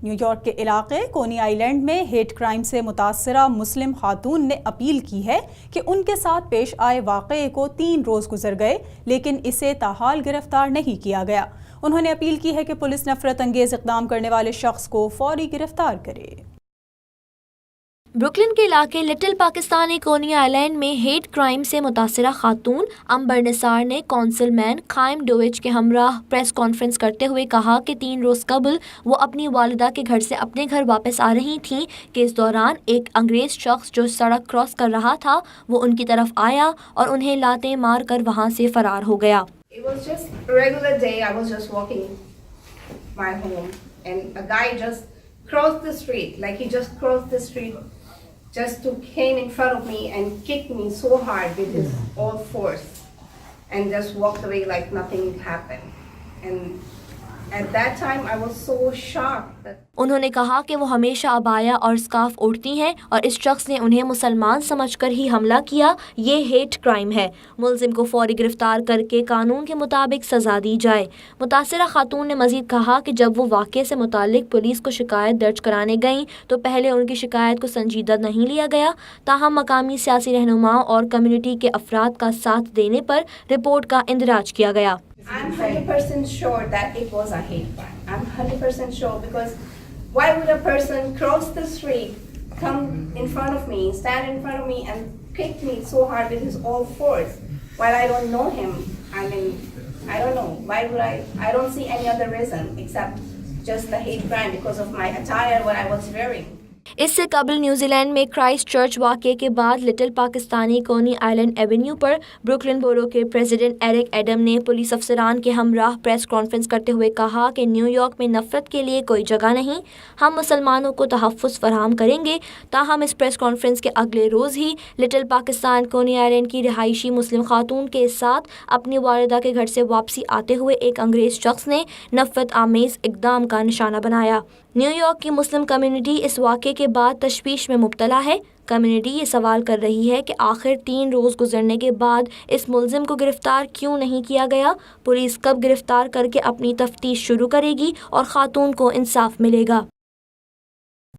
New York के इलाके कोनी आइलैंड में हेट क्राइम से मुतासरा मुस्लिम खातून ने अपील की है कि उनके साथ पेश आए वाक़े को 3 रोज़ गुजर गए लेकिन इसे ताहाल गिरफ्तार नहीं किया गया। उन्होंने अपील की है कि पुलिस नफरत अंगेज इक़दाम करने वाले शख्स को फौरी गिरफ्तार करे। ब्रुकलिन के इलाके लिटिल पाकिस्तानी कोनी आइलैंड में हेट क्राइम से मुतासरा खातून अंबर निसार ने कौंसलमैन खाइम डोविच के हमराह प्रेस कॉन्फ्रेंस करते हुए कहा कि 3 रोज़ कबल वो अपनी वालिदा के घर से अपने घर वापस आ रही थीं कि इस दौरान एक अंग्रेज़ शख्स जो सड़क क्रॉस कर रहा था वो उनकी तरफ आया और उन्हें लातें मार कर वहाँ से फरार हो गया। It was just a regular day. I was just walking my home and a guy just crossed the street, like he just crossed the street just to came in front of me and kicked me so hard with his all force and just walked away like nothing happened. And at that time I was so shocked that उन्होंने कहा कि वो हमेशा abaya और scarf ओढ़ती हैं और इस शख्स ने उन्हें मुसलमान समझकर ही हमला किया। ये हेट क्राइम है। मुलजिम को फौरी गिरफ्तार करके कानून के मुताबिक सज़ा दी जाए। मुतासरा खातून ने मजीद कहा कि जब वो वाक़े से मुतालिक पुलिस को शिकायत दर्ज कराने गईं तो पहले उनकी शिकायत को संजीदा नहीं लिया गया। ताहम मकामी सियासी रहनुमाओं और कम्युनिटी के अफराद का साथ देने पर रिपोर्ट का इंदराज किया गया। I'm 100% sure that it was a hate crime. I'm 100% sure because why would a person cross the street, come in front of me, stand in front of me and kick me so hard with his all force while I don't know him? I mean, I don't know. Why would I don't see any other reason except just the hate crime because of my attire, what I was wearing. इससे कबल New Zealand में Christ church वाक़े के बाद little Pakistani कोनी island Avenue पर Brooklyn बोरो के president Eric Adam ने पुलिस अफसरान के हमराह प्रेस कॉन्फ्रेंस करते हुए कहा कि न्यूयॉर्क में नफरत के लिए कोई जगह नहीं, हम मुसलमानों को तहफ़्फ़ुज़ फराहम करेंगे। ताहम इस प्रेस कॉन्फ्रेंस के अगले रोज़ ही लिटिल पाकिस्तान कोनी आइलैंड की रिहायशी मुस्लिम खातून के साथ अपनी वालिदा के घर से वापसी आते हुए एक अंग्रेज़ शख्स ने नफरत आमेज़ इक़दाम का निशाना बनाया। न्यूयॉर्क की मुस्लिम कम्युनिटी इस वाक़े के बाद तशवीश में मुब्तला है। कम्युनिटी ये सवाल कर रही है कि आखिर 3 रोज़ गुजरने के बाद इस मुलजिम को गिरफ्तार क्यों नहीं किया गया। पुलिस कब गिरफ्तार करके अपनी तफ्तीश शुरू करेगी और खातून को इंसाफ मिलेगा।